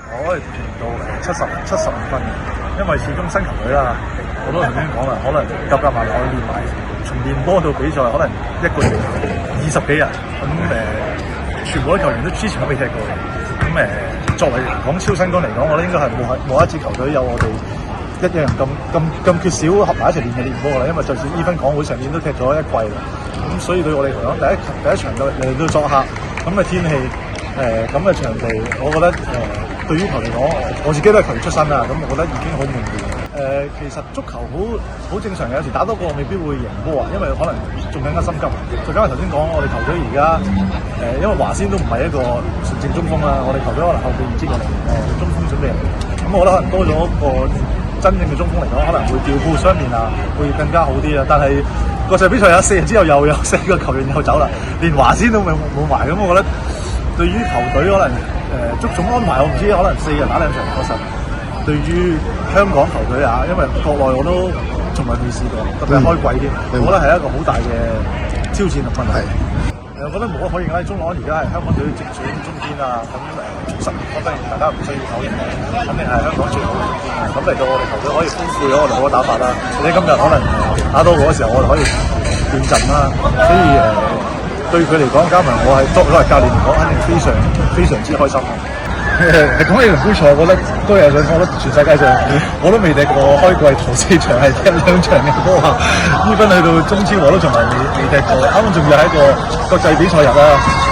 我係評到75分嘅，因為始終新球隊啦，我都頭先講啦，可能夾埋我練埋，從練波到比賽，可能一個月20幾日，全部啲球員都之前都未踢過嘅，作為講超新軍嚟講，我覺得應該係冇一支球隊有我哋一樣咁缺少合埋一齊練嘅練波啦，因為就算依分港會上面都踢咗一季啦，咁所以對我哋嚟講，第一場嚟到作客，咁嘅天氣，咁嘅場地，我覺得對於球嚟講，我自己都係球員出身啦，咁我覺得已經好滿意。其實足球好正常嘅，有時打多個未必會贏波啊，因為可能仲更加心急。再加上頭先講，我哋球隊而家因為華先都唔係一個純正中鋒啦，我哋球隊可能後備唔知過嚟中鋒準備嚟，咁我覺得可能多咗一個真正嘅中鋒嚟講，可能會調配雙面啊，會更加好啲啊。但係國際比賽有4日之後又有4個球員又走啦，連華先都冇埋，咁我覺得對於球隊可能足總安排我唔知，可能4日打2場確實。對於香港球隊啊，因為國內我都從來未試過，特別係開季添，我覺得係一個好大嘅挑戰同問題。我覺得無可否認啦，中朗而家係香港隊直選中堅啊，咁10年當然大家唔需要否認，肯定係香港最好嘅中堅啊。咁嚟到我哋球隊可以豐富咗我哋好多打法啦，或者今日可能打到嗰時候，我哋可以變陣啦，所以對佢嚟講，加埋我係作為教練嚟講，肯定非常之開心。講起輪杯賽，我覺得都有想，我覺得全世界上我都未踢過開季頭4場係踢2場嘅波啊！依分去到中超我都從來未踢過，啱啱仲要係一個國際比賽日啦。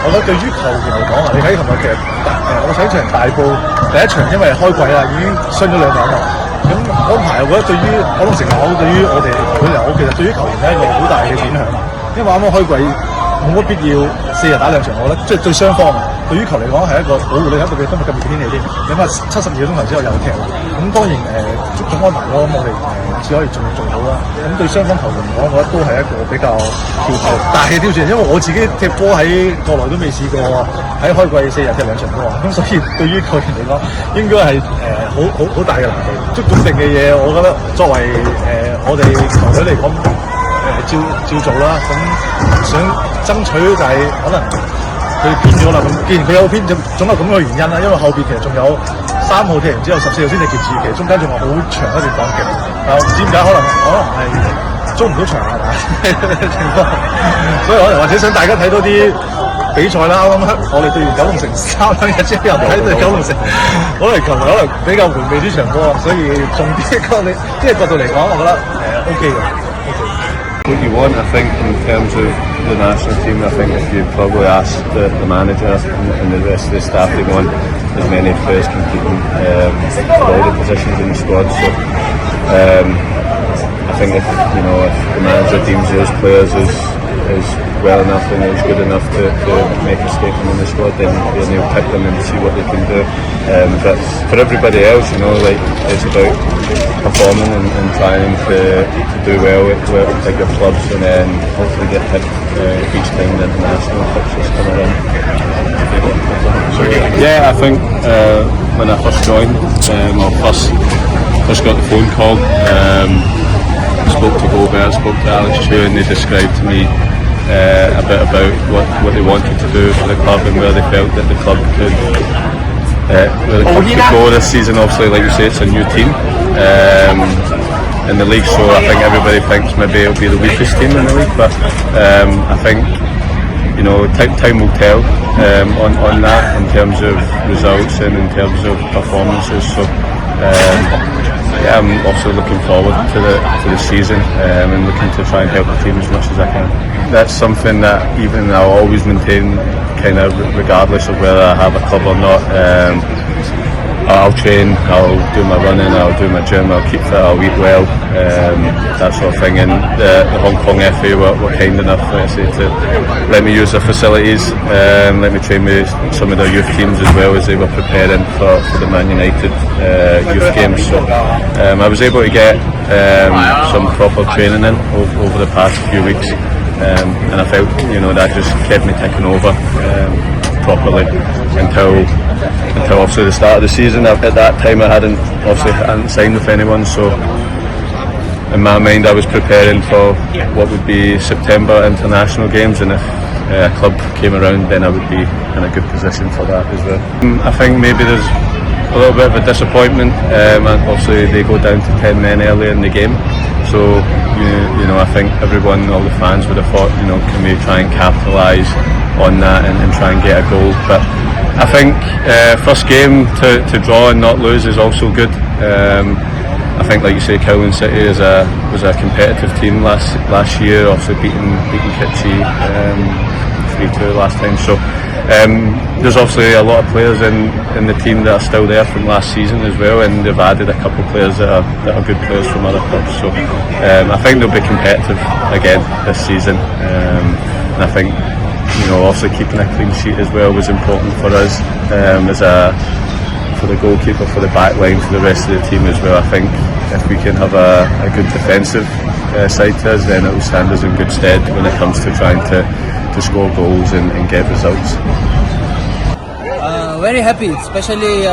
我覺得對於球員嚟講啊，你睇琴日其實我睇場大埔第一場因為開季啦，已經傷咗2名啦。咁安排我覺得對於可能成效對於我哋球隊嚟講，其實對於球員係一個好大嘅影響。因為啱啱開季冇乜必要4日打2場，我覺得即係對雙方啊。對於球嚟講係一個保護你，一個嘅今日咁熱嘅天氣添，你諗下72個鐘頭之後又踢啦，咁當然足總安排咯，咁我哋只可以做好啦。咁對雙方球員嚟講，我覺得都係一個比較大嘅挑戰，因為我自己踢波喺國內都未試過喺開季4日踢2場波，咁所以對於球員嚟講，應該係好大嘅難度。足總定嘅嘢，我覺得作為我哋球隊嚟講，照做啦。咁想爭取就係可能。佢偏咗啦，咁既然佢有偏，總有咁嘅原因啦。因為後邊其實仲有3號踢完之後14號先至決戰，其實中間仲有好長一段檔期。但係唔知點解可能係租唔到場係嘛情況，所以可能或者想大家睇多啲比賽啦。啱啱我哋對完九龍城3日之後又睇對九龍城，可能球迷可能比較回味呢場波，所以從呢個角度嚟講，我覺得OK 嘅。What you want, I think, in terms of the national team, I think if you probably ask the manager and the rest of the staff, they want as many players competing for all the positions in the squad. So I think if the manager deems those players as well enough and as good enough to make a statement in the squad, then they'll pick them and see what they can do. But for everybody else, it's about performing and trying to do well at bigger clubs and then hopefully get picked each time the international fixtures come around. Yeah, I think when I first joined, or first got the phone call, spoke to Gobert, spoke to Alex Chu, and they described to me a bit about what they wanted to do for the club and where they felt that the club could go this season. Obviously, like you say, it's a new team in the league, so I think everybody thinks maybe it'll be the weakest team in the league, but I think time will tell on that in terms of results and in terms of performances. So I'm also looking forward to the season and looking to try and help the team as much as I can. That's something that even I'll always maintain, kind of regardless of whether I have a club or not. I'll train, I'll do my running, I'll do my gym, I'll keep fit, I'll eat well, that sort of thing. And the Hong Kong FA were kind enough, to let me use their facilities, let me train with some of their youth teams as well as they were preparing for the Man United youth games. So I was able to get some proper training in over the past few weeks, and I felt that just kept me ticking over properly until obviously the start of the season. At that time I hadn't signed with anyone, so in my mind I was preparing for what would be September international games, and if a club came around then I would be in a good position for that as well. I think maybe there's a little bit of a disappointment. And obviously they go down to 10 men early in the game. So, you know, I think everyone, all the fans would have thought, you know, can we try and capitalise on that and try and get a goal. But I think first game to draw and not lose is also good. I think, like you say, Cowland City was a competitive team last year, also beating Kitchee 3-2 last time. So there's obviously a lot of players in the team that are still there from last season as well, and they've added a couple of players that are good players from other clubs. So I think they'll be competitive again this season. And I think, you know, also keeping a clean sheet as well was important for us for the goalkeeper, for the back line, for the rest of the team as well. I think if we can have a good defensive side to us, then it will stand us in good stead when it comes to trying to score goals and get results. Very happy, especially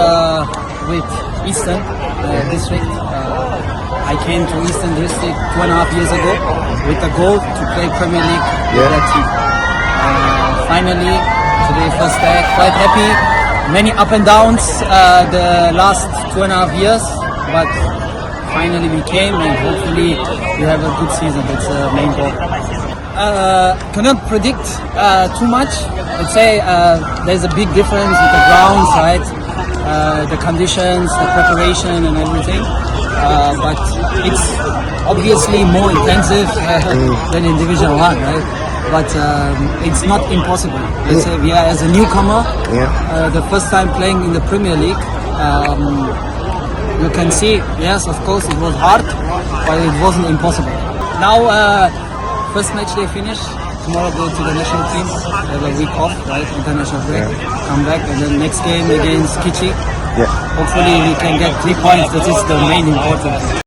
with Eastern District. I came to Eastern District 2.5 years ago with a goal to play Premier League with that team. Finally, today first day, quite happy. Many up and downs the last 2.5 years, but finally we came, and hopefully we have a good season. That's the main goal. Cannot predict too much. Let's say there's a big difference with the grounds, right? The conditions, the preparation, and everything. But it's obviously more intensive than in Division 1, right? But it's not impossible. Let's say we are as a newcomer, the first time playing in the Premier League. You can see, yes, of course, it was hard, but it wasn't impossible. Now, first match day finished. Tomorrow go to the national team. Have a week off, right? International break. Come back, and then next game against Kitchee. Hopefully we can get 3 points. That is the main important.